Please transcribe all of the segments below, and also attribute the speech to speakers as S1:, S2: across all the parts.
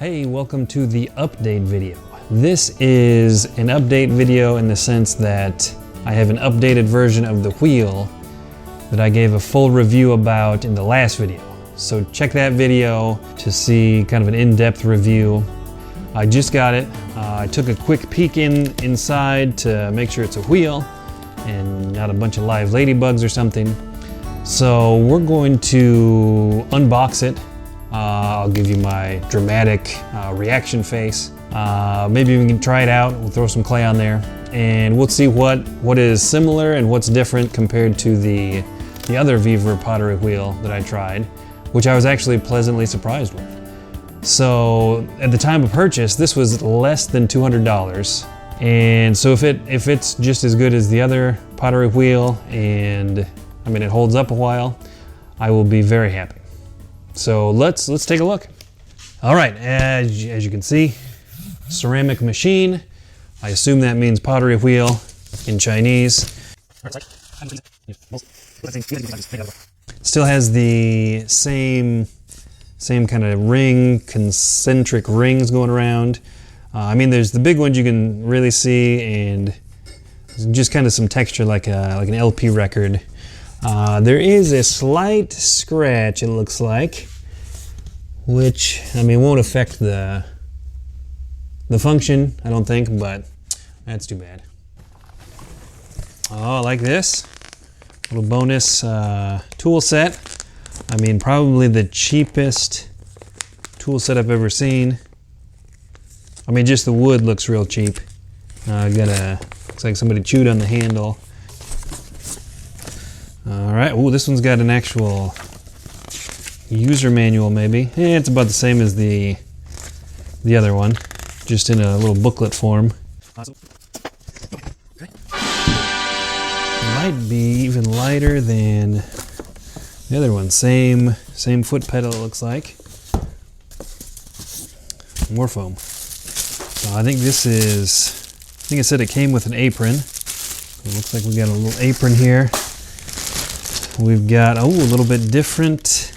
S1: Hey, welcome to the update video. This is an update video in the sense that I have an updated version of the wheel that I gave a full review about in the last video. So check that video to see kind of an in-depth review. I just got it. I took a quick peek inside to make sure it's a wheel and not a bunch of live ladybugs or something. So we're going to unbox it. I'll give you my dramatic reaction face. Maybe we can try it out. We'll throw some clay on there and we'll see what is similar and what's different compared to the other Vevor Pottery wheel that I tried, which I was actually pleasantly surprised with. So at the time of purchase, this was less than $200. And so if it's just as good as the other pottery wheel and I mean it holds up a while, I will be very happy. So let's take a look. All right, as you can see, ceramic machine. I assume that means pottery wheel in Chinese. Still has the same kind of ring, concentric rings going around. I mean, there's the big ones you can really see, and just kind of some texture like an LP record. There is a slight scratch, it looks like, which, I mean, won't affect the function, I don't think, but that's too bad. Oh, like this. Little bonus tool set. I mean, probably the cheapest tool set I've ever seen. I mean, just the wood looks real cheap. Looks like somebody chewed on the handle. All right, ooh, this one's got an actual user manual maybe. It's about the same as the other one, just in a little booklet form. Might be even lighter than the other one. Same foot pedal, it looks like. More foam. I think this is, I think it said it came with an apron. It looks like we got a little apron here. We've got, a little bit different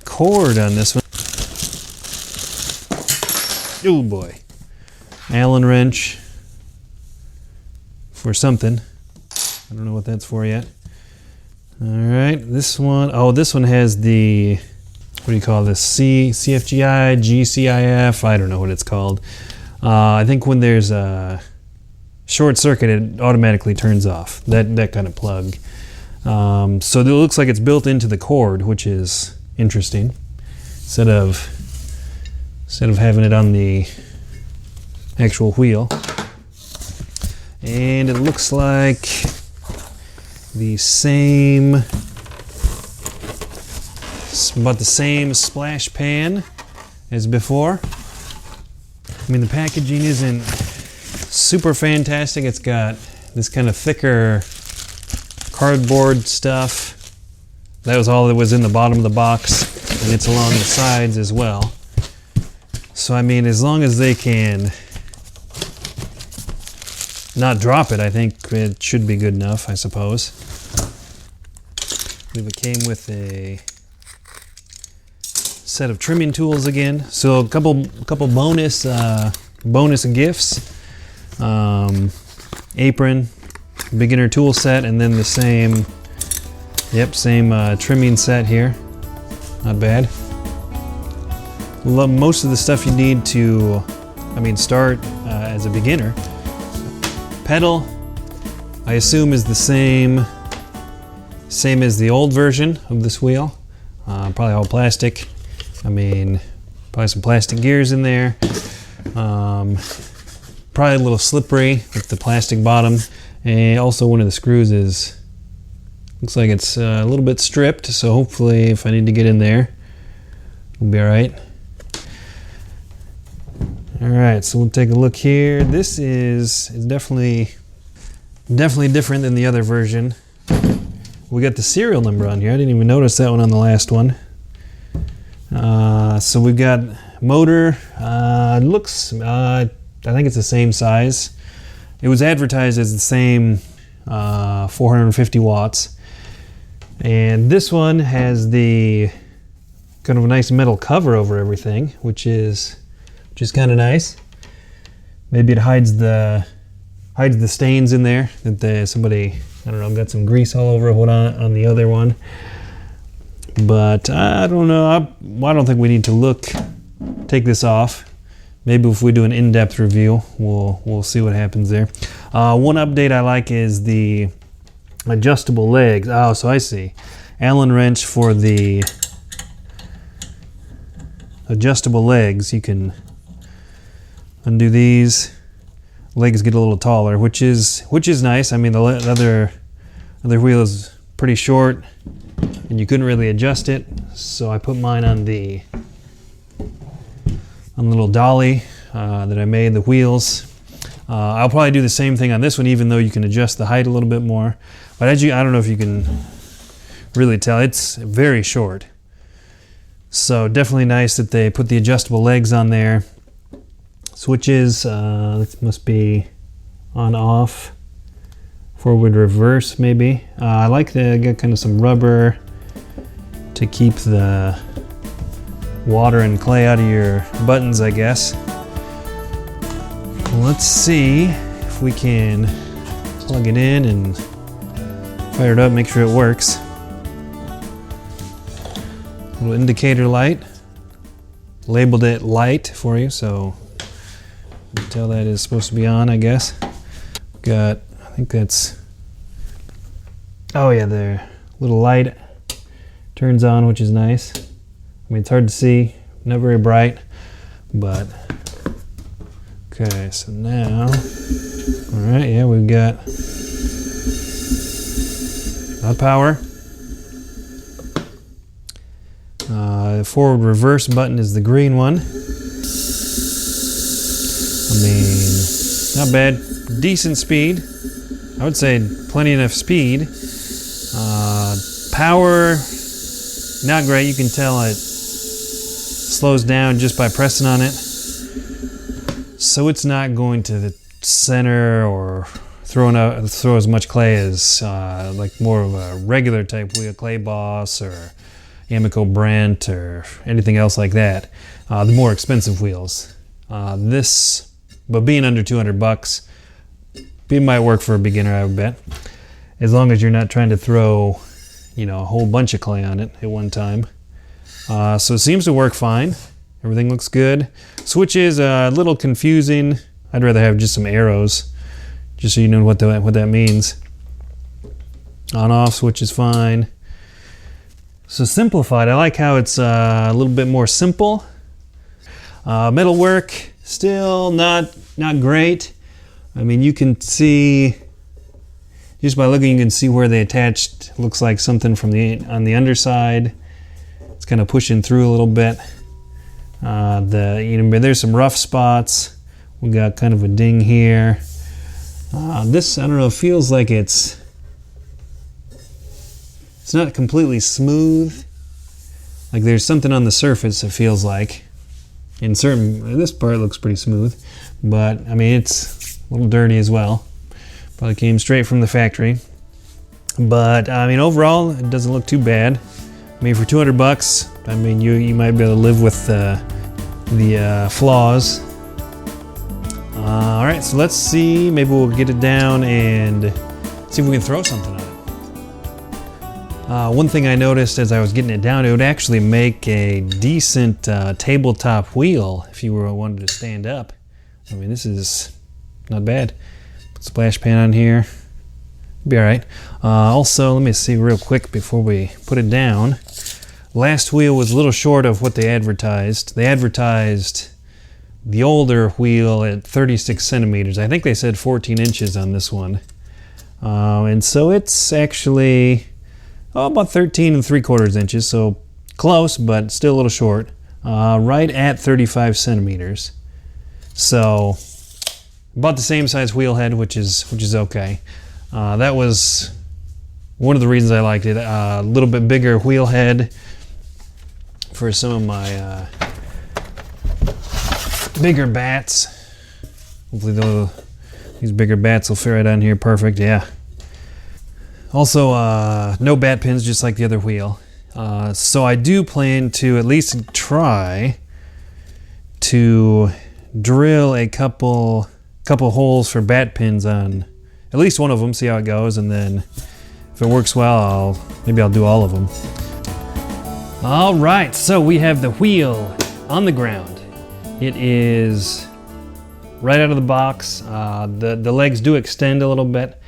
S1: cord on this one. Oh boy. Allen wrench for something. I don't know what that's for yet. All right, this one, this one has the, what do you call this? CFGI, GCIF, I don't know what it's called. I think when there's a short circuit, it automatically turns off, that kind of plug. So it looks like it's built into the cord, which is interesting. Instead of having it on the actual wheel. And it looks like about the same splash pan as before. I mean, the packaging isn't super fantastic. It's got this kind of thicker cardboard stuff. That was all that was in the bottom of the box, and it's along the sides as well. So I mean, as long as they can not drop it, I think it should be good enough, I suppose. I believe it came with a set of trimming tools again. So a couple bonus gifts. Apron, beginner tool set, and then the same trimming set here. Not bad. Most of the stuff you need to, start as a beginner. Pedal, I assume, is the same as the old version of this wheel. Probably all plastic. I mean, probably some plastic gears in there. Probably a little slippery with the plastic bottom. And also one of the screws looks like it's a little bit stripped, so hopefully if I need to get in there, we'll be all right. All right, so we'll take a look here. This is definitely different than the other version. We got the serial number on here. I didn't even notice that one on the last one. So we've got motor. I think it's the same size. It was advertised as the same 450 watts. And this one has the kind of a nice metal cover over everything, which is kind of nice. Maybe it hides the stains in there that somebody, I don't know, got some grease all over it on the other one. But I don't know. I don't think we need to take this off. Maybe if we do an in-depth review, we'll see what happens there. One update I like is the adjustable legs. Oh, so I see. Allen wrench for the adjustable legs. You can undo these. Legs get a little taller, which is nice. I mean, the other wheel is pretty short, and you couldn't really adjust it. So I put mine on the little dolly that I made, the wheels. I'll probably do the same thing on this one, even though you can adjust the height a little bit more. But I don't know if you can really tell. It's very short. So definitely nice that they put the adjustable legs on there. Switches, must be on off. Forward reverse maybe. I like to get kind of some rubber to keep the water and clay out of your buttons, I guess. Let's see if we can plug it in and fire it up, make sure it works. Little indicator light. Labeled it light for you, so you can tell that is supposed to be on, I guess. Got, I think that's, oh yeah, the little light turns on, which is nice. I mean, it's hard to see, not very bright, but okay, so now, all right, yeah, we've got power. The forward reverse button is the green one. I mean, not bad, decent speed. I would say plenty enough speed. Power, not great. You can tell it slows down just by pressing on it. So it's not going to the center or throw as much clay as like more of a regular type wheel, Clay Boss or Amico Brent or anything else like that. The more expensive wheels. But being under 200 bucks, it might work for a beginner, I would bet. As long as you're not trying to throw, a whole bunch of clay on it at one time. So it seems to work fine. Everything looks good. Switch is a little confusing. I'd rather have just some arrows, just so you know what that means. On-off switch is fine. So simplified, I like how it's a little bit more simple. Metalwork, still not great. I mean, you can see, just by looking, you can see where they attached, looks like something on the underside. It's kind of pushing through a little bit. There's some rough spots. We got kind of a ding here. This, I don't know, feels like it's not completely smooth. Like there's something on the surface, it feels like. This part looks pretty smooth, but I mean, it's a little dirty as well. Probably came straight from the factory. But I mean, overall, it doesn't look too bad. I mean, for 200 bucks, I mean, you might be able to live with the flaws. All right, so let's see. Maybe we'll get it down and see if we can throw something on it. One thing I noticed as I was getting it down, it would actually make a decent tabletop wheel if you wanted to stand up. I mean, this is not bad. Put splash pan on here. Be all right. Also, let me see real quick before we put it down. Last wheel was a little short of what they advertised. They advertised the older wheel at 36 centimeters. I think they said 14 inches on this one. And so it's actually about 13 3/4 inches, so close, but still a little short. Right at 35 centimeters. So about the same size wheel head, which is okay. That was one of the reasons I liked it. A little bit bigger wheel head for some of my bigger bats. Hopefully these bigger bats will fit right on here perfect, yeah. Also, no bat pins, just like the other wheel. So I do plan to at least try to drill a couple holes for bat pins on at least one of them, see how it goes, and then if it works well, maybe I'll do all of them. All right, so we have the wheel on the ground. It is right out of the box. The legs do extend a little bit,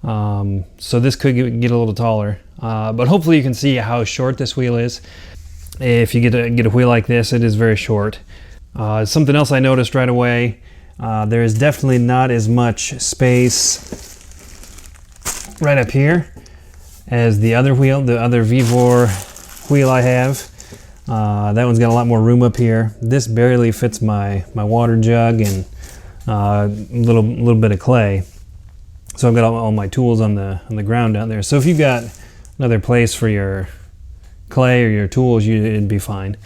S1: so this could get a little taller. But hopefully you can see how short this wheel is. If you get a wheel like this, it is very short. Something else I noticed right away, there is definitely not as much space right up here as the other wheel, the other Vevor wheel I have. That one's got a lot more room up here. This barely fits my water jug and a little bit of clay. So I've got all my tools on the ground down there. So if you've got another place for your clay or your tools, it'd be fine.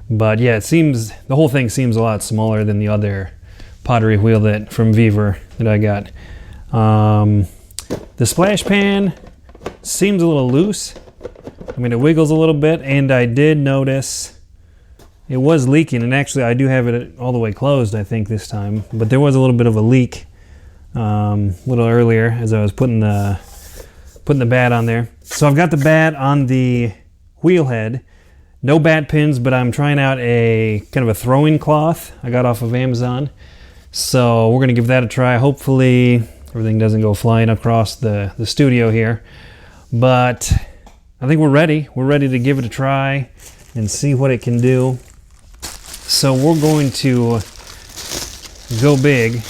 S1: But yeah, the whole thing seems a lot smaller than the other pottery wheel from Vevor that I got. The splash pan seems a little loose. I mean, it wiggles a little bit, and I did notice it was leaking, and actually I do have it all the way closed, I think, this time. But there was a little bit of a leak a little earlier as I was putting the bat on there. So I've got the bat on the wheel head. No bat pins, but I'm trying out a kind of a throwing cloth I got off of Amazon. So we're going to give that a try. Hopefully everything doesn't go flying across the studio here. But I think we're ready. We're ready to give it a try and see what it can do. So we're going to go big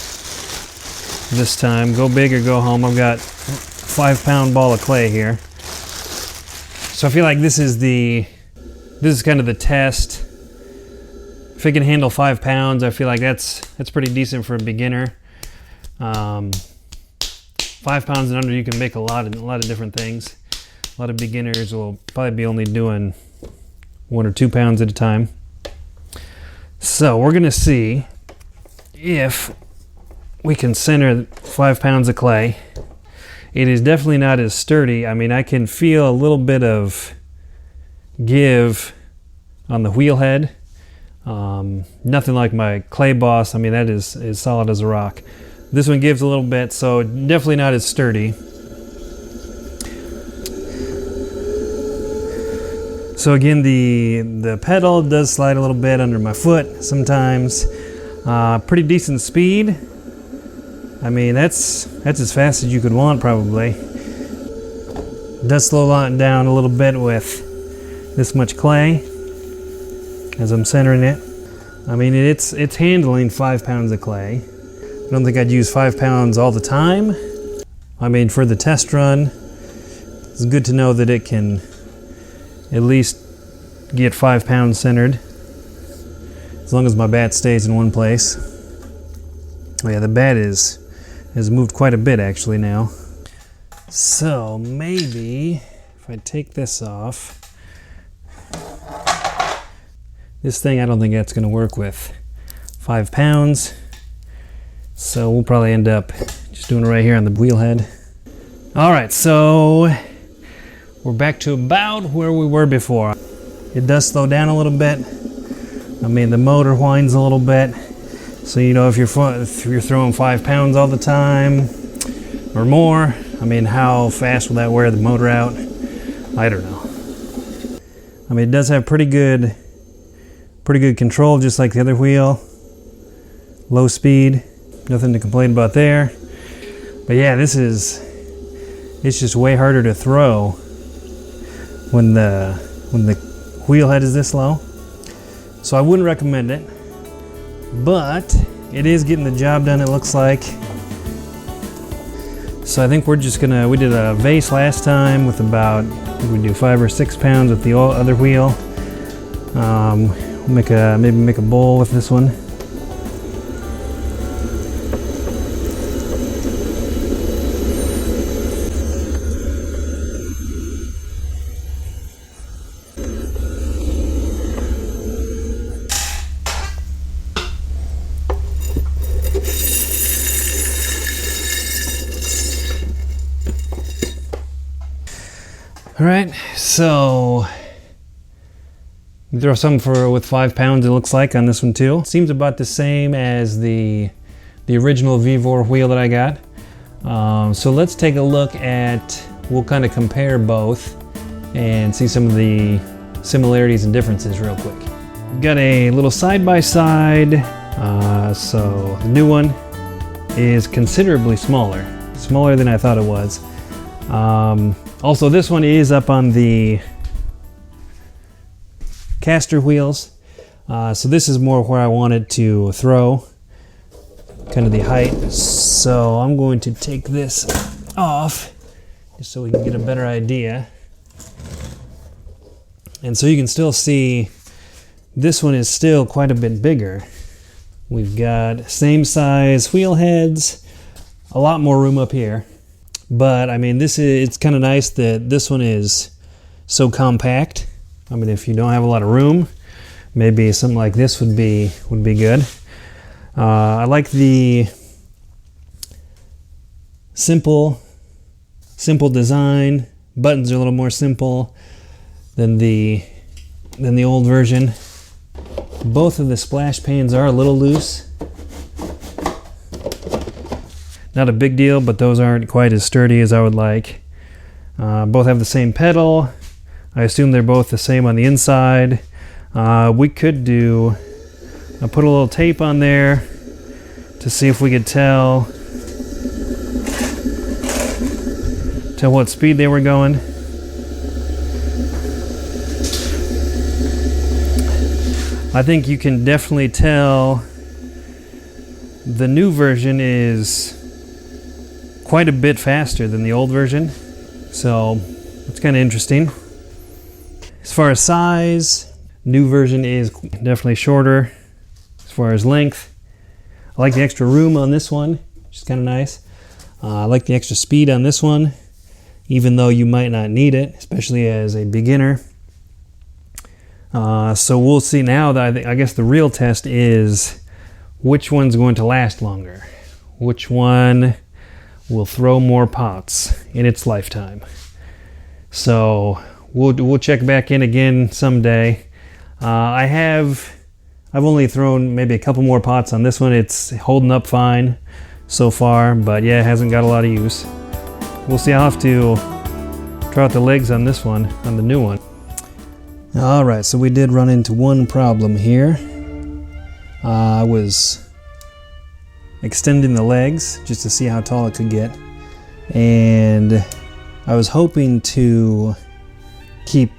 S1: this time. Go big or go home. I've got a 5-pound ball of clay here. So I feel like this is kind of the test. If it can handle 5 pounds, I feel like that's pretty decent for a beginner. 5 pounds and under, you can make a lot of different things. A lot of beginners will probably be only doing 1 or 2 pounds at a time. So we're gonna see if we can center 5 pounds of clay. It is definitely not as sturdy. I mean, I can feel a little bit of give on the wheel head. Nothing like my clay boss. I mean, that is solid as a rock. This one gives a little bit, so definitely not as sturdy. So again, the pedal does slide a little bit under my foot sometimes. Pretty decent speed. I mean, that's as fast as you could want probably. It does slow it down a little bit with this much clay as I'm centering it. I mean, it's handling 5 pounds of clay. I don't think I'd use 5 pounds all the time. I mean, for the test run, it's good to know that it can at least get 5 pounds centered, as long as my bat stays in one place. Oh yeah, the bat has moved quite a bit actually now. So maybe if I take this off, this thing, I don't think that's going to work with 5 pounds. So we'll probably end up just doing it right here on the wheel head. All right, so we're back to about where we were before. It does slow down a little bit. I mean, the motor whines a little bit. So, you know, if you're throwing 5 pounds all the time or more, I mean, how fast will that wear the motor out? I don't know. I mean, it does have pretty good control, just like the other wheel. Low speed, nothing to complain about there. But yeah, it's just way harder to throw when the wheel head is this low. So I wouldn't recommend it, but it is getting the job done, it looks like. So I think we're just gonna, we did a vase last time with about, we do 5 or 6 pounds with the other wheel. Maybe make a bowl with this one. All right, so You throw some with 5 pounds, it looks like, on this one too. It seems about the same as the original Vevor wheel that I got. So let's take a look at, we'll kind of compare both and see some of the similarities and differences real quick. We've got a little side-by-side. So the new one is considerably smaller than I thought it was. Also, this one is up on the caster wheels. So this is more where I want it to throw, kind of the height. So I'm going to take this off just so we can get a better idea. And so you can still see this one is still quite a bit bigger. We've got same size wheel heads, a lot more room up here. But I mean, it's kind of nice that this one is so compact. I mean, if you don't have a lot of room, maybe something like this would be good. I like the simple design. Buttons are a little more simple than the old version. Both of the splash pans are a little loose. Not a big deal, but those aren't quite as sturdy as I would like. Both have the same pedal. I assume they're both the same on the inside. We could put a little tape on there to see if we could tell what speed they were going. I think you can definitely tell the new version is quite a bit faster than the old version. So it's kind of interesting. As far as size, new version is definitely shorter. As far as length, I like the extra room on this one, which is kind of nice. I like the extra speed on this one, even though you might not need it, especially as a beginner. So we'll see now that I guess the real test is which one's going to last longer. Which one will throw more pots in its lifetime. So we'll check back in again someday. I've only thrown maybe a couple more pots on this one. It's holding up fine so far, but yeah, it hasn't got a lot of use. We'll see. I'll have to try out the legs on this one, on the new one. All right, so we did run into one problem here. I was extending the legs just to see how tall it could get, and I was hoping to keep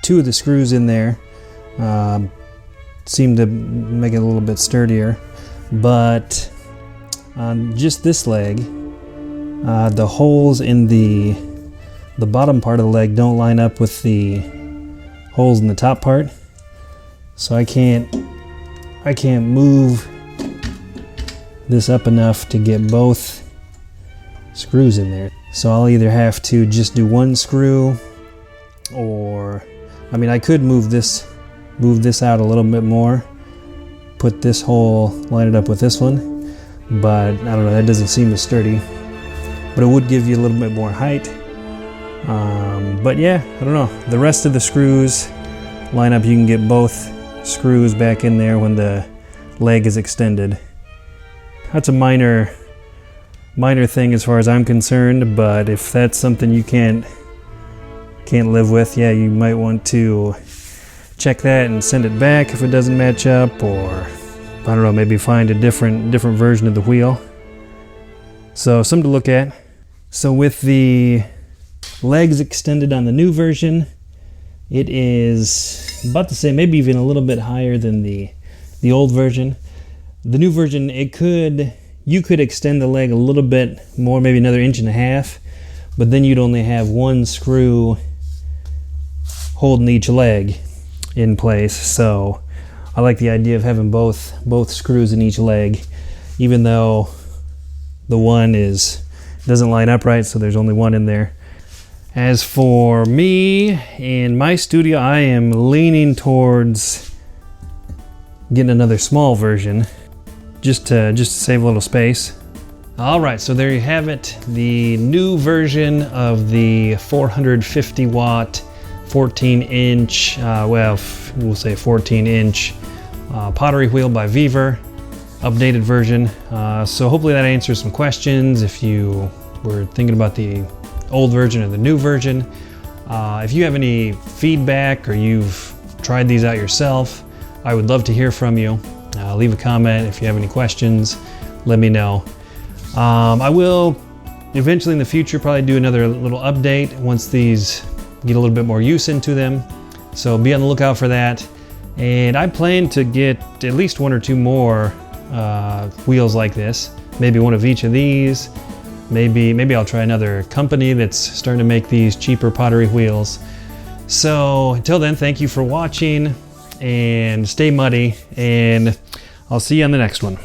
S1: 2 of the screws in there. Seemed to make it a little bit sturdier, but on just this leg, the holes in the bottom part of the leg don't line up with the holes in the top part, so I can't move this up enough to get both screws in there. So I'll either have to just do one screw, or I mean, I could move this out a little bit more, put this hole, line it up with this one, but I don't know, that doesn't seem as sturdy. But it would give you a little bit more height. But yeah, I don't know. The rest of the screws line up. You can get both screws back in there when the leg is extended. That's a minor thing as far as I'm concerned, but if that's something you can't live with, yeah, you might want to check that and send it back if it doesn't match up, or I don't know, maybe find a different version of the wheel. So something to look at. So with the legs extended on the new version, it is about the same, maybe even a little bit higher than the old version. The new version, you could extend the leg a little bit more, maybe another 1.5 inches, but then you'd only have one screw holding each leg in place. So I like the idea of having both screws in each leg, even though the one doesn't line up right, so there's only one in there. As for me, in my studio, I am leaning towards getting another small version, just to save a little space. All right, so there you have it, the new version of the 450 watt 14-inch, well, we'll say 14-inch pottery wheel by Vevor, updated version. So hopefully that answers some questions if you were thinking about the old version or the new version. If you have any feedback or you've tried these out yourself, I would love to hear from you. Leave a comment if you have any questions, let me know. I will eventually in the future probably do another little update once these get a little bit more use into them. So be on the lookout for that. And I plan to get at least 1 or 2 more wheels like this. Maybe one of each of these. Maybe I'll try another company that's starting to make these cheaper pottery wheels. So until then, thank you for watching and stay muddy, and I'll see you on the next one.